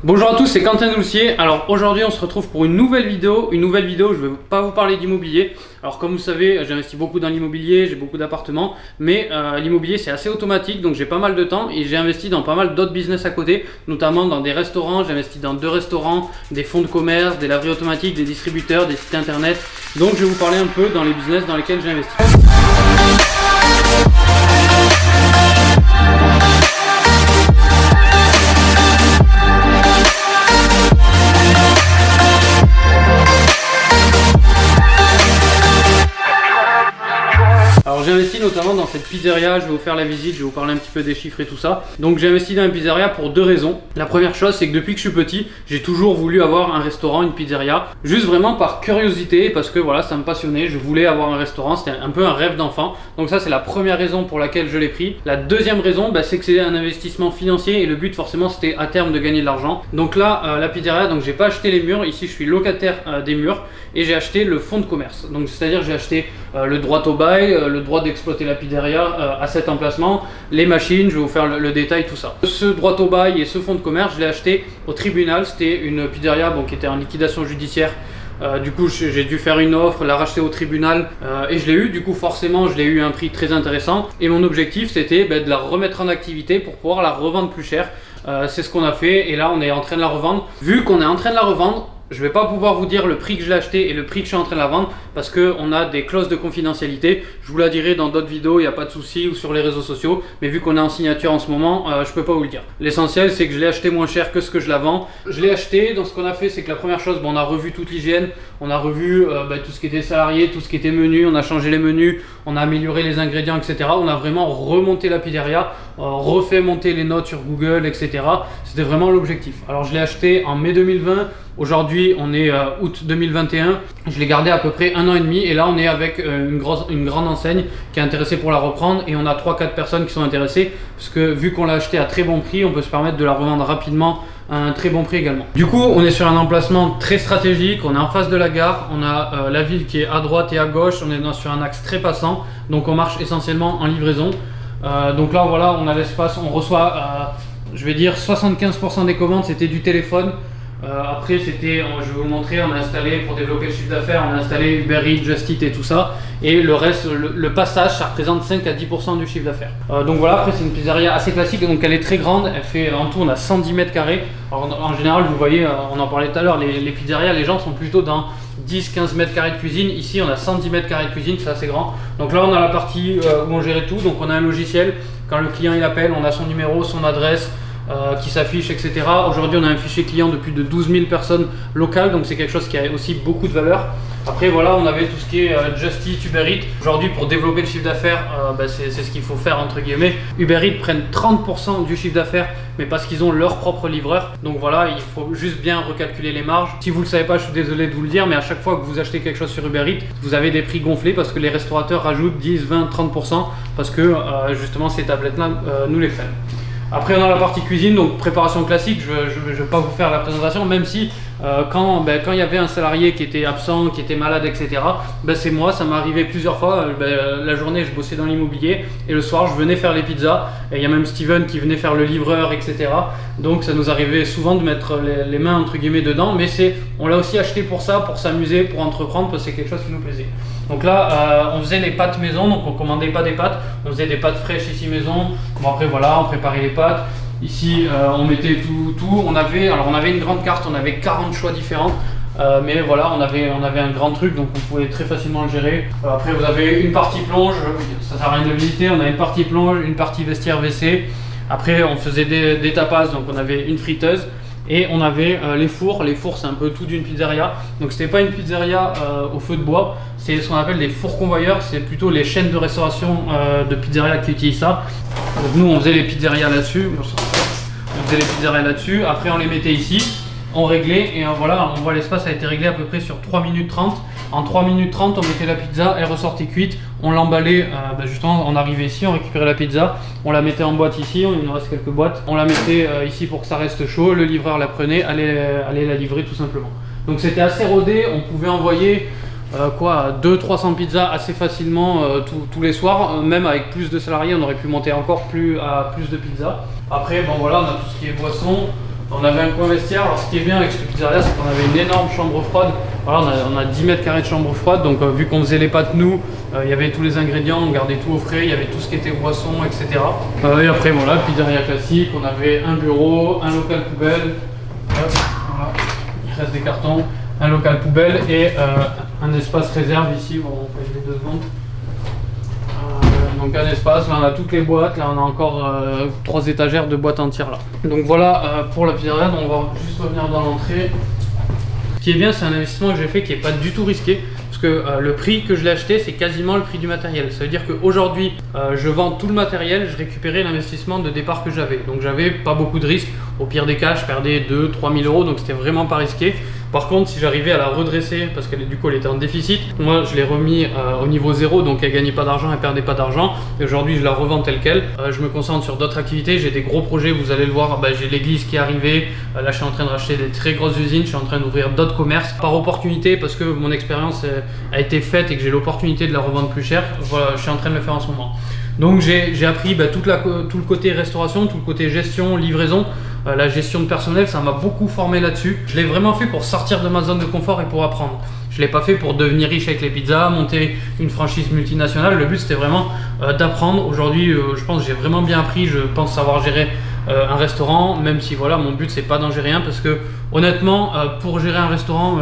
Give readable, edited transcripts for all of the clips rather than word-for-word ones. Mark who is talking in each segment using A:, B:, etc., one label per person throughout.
A: Bonjour à tous, c'est Quentin Doulcier. Alors aujourd'hui on se retrouve pour une nouvelle vidéo. Je ne vais pas vous parler d'immobilier. Alors comme vous savez, j'investis beaucoup dans l'immobilier, j'ai beaucoup d'appartements, mais l'immobilier c'est assez automatique, donc j'ai pas mal de temps et j'ai investi dans pas mal d'autres business à côté, notamment dans des restaurants. J'ai investi dans 2 restaurants, des fonds de commerce, des laveries automatiques, des distributeurs, des sites internet. Donc je vais vous parler un peu dans les business dans lesquels j'ai investi. Alors j'ai investi notamment dans cette pizzeria, je vais vous faire la visite, je vais vous parler un petit peu des chiffres et tout ça. Donc j'ai investi dans une pizzeria pour 2 raisons. La première chose, c'est que depuis que je suis petit, j'ai toujours voulu avoir un restaurant, une pizzeria, juste vraiment par curiosité, parce que voilà, ça me passionnait, je voulais avoir un restaurant, c'était un peu un rêve d'enfant. Donc ça c'est la première raison pour laquelle je l'ai pris. La deuxième raison, c'est que c'est un investissement financier et le but forcément c'était à terme de gagner de l'argent. Donc là, la pizzeria, donc j'ai pas acheté les murs, ici je suis locataire des murs et j'ai acheté le fonds de commerce. Donc c'est-à-dire j'ai acheté le droit au bail, le droit d'exploiter la pizzeria à cet emplacement, les machines, je vais vous faire le détail, tout ça. Ce droit au bail et ce fonds de commerce, je l'ai acheté au tribunal. C'était une pizzeria qui était en liquidation judiciaire. Du coup j'ai dû faire une offre, la racheter au tribunal et je l'ai eu. Du coup forcément je l'ai eu à un prix très intéressant et mon objectif c'était de la remettre en activité pour pouvoir la revendre plus cher. C'est ce qu'on a fait et là on est en train de la revendre. Vu qu'on est en train de la revendre, je ne vais pas pouvoir vous dire le prix que je l'ai acheté et le prix que je suis en train de la vendre parce qu'on a des clauses de confidentialité. Je vous la dirai dans d'autres vidéos, il n'y a pas de souci, ou sur les réseaux sociaux. Mais vu qu'on est en signature en ce moment, je ne peux pas vous le dire. L'essentiel, c'est que je l'ai acheté moins cher que ce que je la vends. Je l'ai acheté, donc ce qu'on a fait, c'est que la première chose, on a revu toute l'hygiène, on a revu tout ce qui était salarié, tout ce qui était menu, on a changé les menus, on a amélioré les ingrédients, etc. On a vraiment remonté la pizzeria, refait monter les notes sur Google, etc. C'était vraiment l'objectif. Alors je l'ai acheté en mai 2020. Aujourd'hui, on est août 2021. Je l'ai gardé à peu près 1 an et demi et là, on est avec une grande enseigne qui est intéressée pour la reprendre et on a 3-4 personnes qui sont intéressées parce que vu qu'on l'a acheté à très bon prix, on peut se permettre de la revendre rapidement à un très bon prix également. Du coup, on est sur un emplacement très stratégique. On est en face de la gare. On a la ville qui est à droite et à gauche. On est sur un axe très passant. Donc, on marche essentiellement en livraison. Donc là, voilà, on a l'espace. On reçoit, je vais dire, 75% des commandes, c'était du téléphone. Après c'était, je vais vous montrer, on a installé pour développer le chiffre d'affaires, on a installé Uber Eats, Just Eat et tout ça. Et le reste, le passage, ça représente 5 à 10% du chiffre d'affaires. Donc voilà, après c'est une pizzeria assez classique, donc elle est très grande, elle fait en tout on a 110 mètres carrés. Alors en général, vous voyez, on en parlait tout à l'heure, les pizzerias, les gens sont plutôt dans 10-15 mètres carrés de cuisine. Ici on a 110 mètres carrés de cuisine, c'est assez grand. Donc là on a la partie où on gérait tout, donc on a un logiciel, quand le client il appelle, on a son numéro, son adresse, qui s'affiche, etc. Aujourd'hui, on a un fichier client de plus de 12 000 personnes locales, donc c'est quelque chose qui a aussi beaucoup de valeur. Après, voilà, on avait tout ce qui est Just Eat, Uber Eats. Aujourd'hui, pour développer le chiffre d'affaires, c'est ce qu'il faut faire, entre guillemets. Uber Eats prennent 30% du chiffre d'affaires, mais parce qu'ils ont leur propre livreur. Donc voilà, il faut juste bien recalculer les marges. Si vous ne le savez pas, je suis désolé de vous le dire, mais à chaque fois que vous achetez quelque chose sur Uber Eats, vous avez des prix gonflés parce que les restaurateurs rajoutent 10, 20, 30% parce que justement, ces tablettes-là nous les prennent. Après on a la partie cuisine, donc préparation classique, je ne vais pas vous faire la présentation, même si quand il y avait un salarié qui était absent, qui était malade, etc., c'est moi, ça m'est arrivé plusieurs fois. La journée je bossais dans l'immobilier et le soir je venais faire les pizzas, et il y a même Steven qui venait faire le livreur, etc. Donc ça nous arrivait souvent de mettre les mains entre guillemets dedans, mais on l'a aussi acheté pour ça, pour s'amuser, pour entreprendre, parce que c'est quelque chose qui nous plaisait. Donc là, on faisait les pâtes maison, donc on commandait pas des pâtes, on faisait des pâtes fraîches ici maison. Bon après voilà, on préparait les pâtes. Ici, on mettait tout. On avait une grande carte, on avait 40 choix différents. Mais voilà, on avait un grand truc, donc on pouvait très facilement le gérer. Après, vous avez une partie plonge, ça sert à rien de le visiter. On a une partie plonge, une partie vestiaire WC. Après, on faisait des tapas, donc on avait une friteuse. Et on avait les fours. Les fours, c'est un peu tout d'une pizzeria. Donc c'était pas une pizzeria au feu de bois, c'est ce qu'on appelle des fours convoyeurs. C'est plutôt les chaînes de restauration de pizzeria qui utilisent ça. Donc nous on faisait les pizzerias là-dessus. Après on les mettait ici, on réglait et voilà, on voit l'espace a été réglé à peu près sur 3 minutes 30. En 3 minutes 30, on mettait la pizza, elle ressortait cuite, on l'emballait, justement on arrivait ici, on récupérait la pizza, on la mettait en boîte ici, il nous reste quelques boîtes, on la mettait ici pour que ça reste chaud, le livreur la prenait, allait la livrer tout simplement. Donc c'était assez rodé, on pouvait envoyer 200-300 pizzas assez facilement tous les soirs. Même avec plus de salariés, on aurait pu monter encore plus de pizzas. Après, bon voilà, on a tout ce qui est boisson. On avait un coin vestiaire. Alors ce qui est bien avec cette pizzeria, c'est qu'on avait une énorme chambre froide. Voilà, on a 10 mètres carrés de chambre froide, donc vu qu'on faisait les pâtes nous, il y avait tous les ingrédients, on gardait tout au frais, il y avait tout ce qui était boisson, etc. Et après voilà, pizzeria classique, on avait un bureau, un local poubelle, voilà, il reste des cartons, un local poubelle et un espace réserve ici, bon, on peut y aller 2 secondes. Donc un espace, là on a toutes les boîtes, là on a encore 3 étagères de boîtes entières là. Donc voilà pour la pizzeria, donc on va juste revenir dans l'entrée. Ce qui est bien, c'est un investissement que j'ai fait qui n'est pas du tout risqué, parce que le prix que je l'ai acheté, c'est quasiment le prix du matériel. Ça veut dire qu'aujourd'hui, je vends tout le matériel, je récupérais l'investissement de départ que j'avais. Donc j'avais pas beaucoup de risques. Au pire des cas, je perdais 2-3 000 euros, donc c'était vraiment pas risqué. Par contre, si j'arrivais à la redresser, parce que du coup elle était en déficit, moi je l'ai remis au niveau 0, donc elle gagnait pas d'argent, elle perdait pas d'argent. Et aujourd'hui je la revends telle quelle. Je me concentre sur d'autres activités, j'ai des gros projets, vous allez le voir, j'ai l'église qui est arrivée. Là je suis en train de racheter des très grosses usines, je suis en train d'ouvrir d'autres commerces. Par opportunité, parce que mon expérience a été faite et que j'ai l'opportunité de la revendre plus cher, voilà, je suis en train de le faire en ce moment. Donc j'ai appris tout le côté restauration, tout le côté gestion, livraison, la gestion de personnel, ça m'a beaucoup formé là-dessus. Je l'ai vraiment fait pour sortir de ma zone de confort et pour apprendre. Je ne l'ai pas fait pour devenir riche avec les pizzas, monter une franchise multinationale. Le but c'était vraiment d'apprendre. Aujourd'hui, je pense que j'ai vraiment bien appris, je pense savoir gérer un restaurant, même si voilà, mon but c'est pas d'en gérer un, parce que honnêtement, pour gérer un restaurant,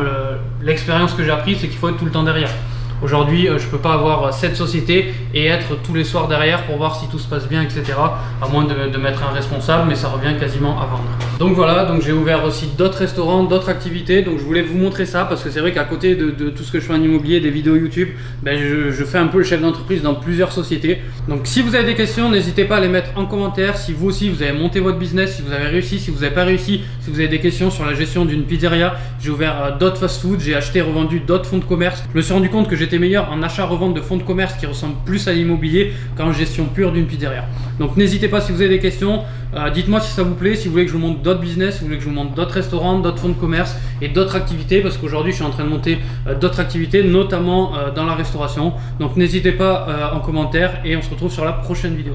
A: l'expérience que j'ai appris, c'est qu'il faut être tout le temps derrière. Aujourd'hui, je ne peux pas avoir 7 sociétés et être tous les soirs derrière pour voir si tout se passe bien, etc. À moins de mettre un responsable, mais ça revient quasiment à vendre. Donc voilà, donc j'ai ouvert aussi d'autres restaurants, d'autres activités. Donc je voulais vous montrer ça parce que c'est vrai qu'à côté de tout ce que je fais en immobilier, des vidéos YouTube, je fais un peu le chef d'entreprise dans plusieurs sociétés. Donc si vous avez des questions, n'hésitez pas à les mettre en commentaire. Si vous aussi vous avez monté votre business, si vous avez réussi, si vous n'avez pas réussi, si vous avez des questions sur la gestion d'une pizzeria, j'ai ouvert d'autres fast-food, j'ai acheté et revendu d'autres fonds de commerce. Je me suis rendu compte que j'étais meilleur en achat-revente de fonds de commerce qui ressemblent plus à l'immobilier qu'en gestion pure d'une pizzeria. Donc n'hésitez pas si vous avez des questions, dites-moi si ça vous plaît, si vous voulez que je vous montre d'autres business, si vous voulez que je vous montre d'autres restaurants, d'autres fonds de commerce et d'autres activités, parce qu'aujourd'hui je suis en train de monter d'autres activités, notamment dans la restauration. Donc n'hésitez pas en commentaire et on se retrouve sur la prochaine vidéo.